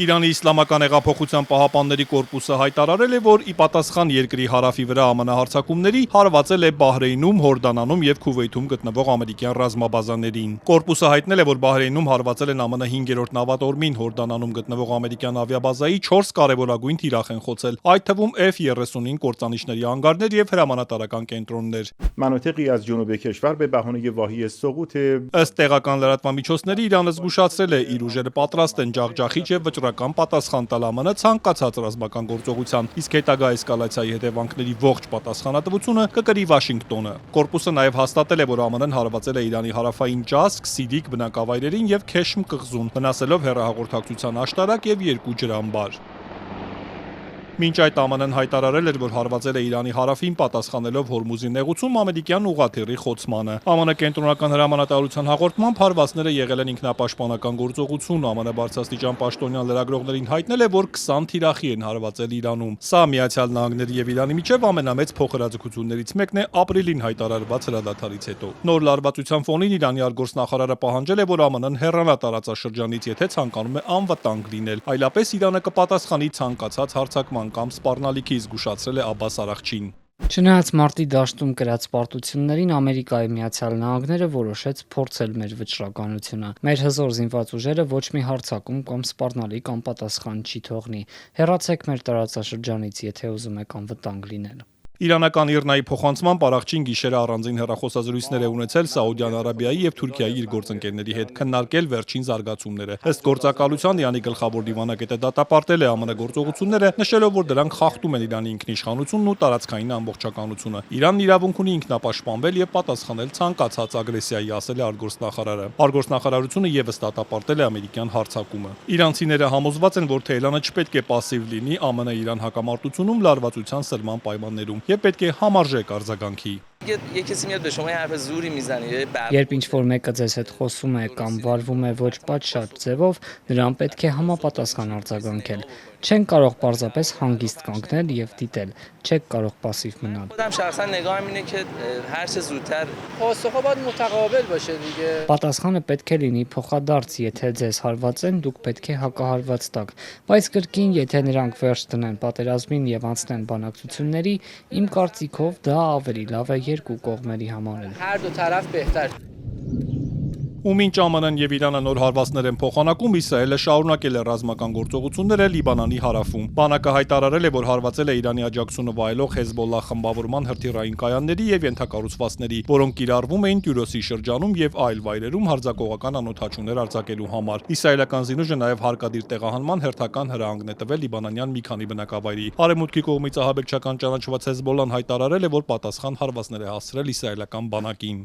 Իրանի իսլամական հեղափոխության պահապանների կորպուսը հայտարարել է, որ ի պատասխան երկրի հարավի վրա ԱՄՆ հարձակումների հարվածել է Բահրեյնում, Հորդանանում եւ Քուվեյթում գտնվող ամերիկյան ռազմաբազաներին։ Կորպուսը հայտնել է, որ Բահրեյնում հարվածել են ԱՄՆ 5-րդ նավատորմին, Հորդանանում գտնվող ամերիկյան ավիաբազայի 4 կարևորագույն թիրախ են խոցել, այդ թվում F-35 կործանիչների անգարներ եւ հրամանատարական կենտրոններ։ مناطقی از جنوب کشور به بهانه واهی سقوط Ըստ տեղական լրատվամիջոցների Իրանը զգուշացրել է իր ուժերը պատրաստ են ջախջախիչ եւ վճռական պատասխան տալ ԱՄՆ ցանկացած ռազմական գործողության, իսկ հետագա էսկալացիայի հետևանքների ողջ պատասխանատվությունը կկրի Վաշինգտոնը։ Կորպուսը նաեւ հաստատել է, որ ԱՄՆ-ն հարվածել է Իրանի հարավային Ջասկ, Սիդիկ բնակավայրերին եւ Քեշմ կղզուն, վնասելով հեռահաղորդակցության աշտարակ եւ 2 ջրամբար։ Մինչ այդ ԱՄՆ-ն հայտարարել էր, որ հարվածել է Իրանի հարավին պատասխանելով Հորմուզի նեղուցում ամերիկյան ուղղաթիռի խոցմանը։ ԱՄՆ կենտրոնական հրամանատարության հաղորդմամբ հարվածները եղել են ինքնապաշտպանական գործողություն։ ԱՄՆ բարձրաստիճան պաշտոնյան լրագրողներին հայտնել է, որ 20 թիրախի են հարվածել Իրանում։ Սա Միացյալ Նահանգների եւ Իրանի միջև ամենամեծ փոխհրաձգություններից մեկն է ապրիլին հայտարարված հրադադարից հետո։ Նոր լարվածության ֆոնին Իրանի արտգործնախարարը պահանջել է, որ ԱՄՆ-ն հեռանա տարածաշրջանից, եթե ցանկանում է անվտանգ լինել։ Այլապես Իրանը կպատասխանի ցանկացած հարձակման կամ սպառնալիքի, զգուշացրել է Աբբաս Արաղչին։ Չնայած մարտի դաշտում կրած պարտություններին Ամերիկայի Միացյալ Նահանգները որոշեց փորձել մեր վճռականությունը։ Մեր հզոր զինված ուժերը ոչ մի հարձակում կամ սպառնալիք անպատասխան չի թողնի։ Հեռացեք մեր տարածաշրջանից, եթե ուզում եք անվտանգ լինել։ Իրանական Իրնայի փոխանցմամբ Արաղչին գիշերը առանձին հեռախոսազրույցներ է ունեցել Սաուդյան Արաբիայի եւ Թուրքիայի իր գործընկերների հետ, քննարկել վերջին զարգացումները։ Ըստ գործակալության Իրանի գլխավոր դիվանագետը դատապարտել է ԱՄՆ գործողությունները, նշելով, որ դրանք խախտում են Իրանի ինքնիշխանությունն ու տարածքային ամբողջականությունը։ Իրանն իրավունք ունի ինքնապաշտպանվել եւ պատասխանել ցանկացած ագրեսիայի, ասել է արտգործնախարարը։ Արտգործնախարարությունը եւս դատապարտել է ամերիկյան հարձակումը։ Իրանցիները համոզված են, որ Թեհրանը չպետք է пассив լինի ԱՄՆ-Իրան հակամարտությունում լարվածության սրման պայմաններում եւ պետք է համարժեք արձագանքի։ Երբ ինչ-որ մեկը ձեզ հետ խոսում է կամ վարվում է ոչ պատշաճ ձևով, նրան պետք է համապատասխան արձագանքել։ Չեն կարող պարզապես հանգիստ կանգնել եւ դիտել, չեք կարող пассив մնալ։ Պատասխանը պետք է լինի փոխադարձ, եթե ձեզ հարվածեն, դուք պետք է հակահարված տաք, բայց կրկին, եթե նրանք վերջ դնեն պատերազմին եւ անցնեն բանակցությունների, իմ կարծիքով դա ավելի լավ է երկու կողմերի համար։ Ու մինչ ԱՄՆ-ն եւ Իրանը նոր հարվածներ են փոխանակում, Իսրայելը շարունակել է ռազմական գործողությունները Լիբանանի հարավում։ Բանակը հայտարարել է, որ հարվածել է Իրանի աջակցությունը վայելող Հեզբոլլահ խմբավորման հրթիռային կայանների եւ ենթակառուցվածքների, որոնք կիրառվում էին Տյուրոսի շրջանում եւ այլ վայրերում հարձակողական անօդաչուներ արձակելու համար։ Իսրայելական զինուժը նաեւ հարկադիր տեղահանման հերթական հրահանգն է տվել լիբանանյան մի քանի բնակավայրի։ Արևմուտքի կողմից ահաբեկչական ճանաչված Հեզբոլլահն հայտարարել է, որ պատասխան հարվածներ է հասցրել իսրայելական բանակին։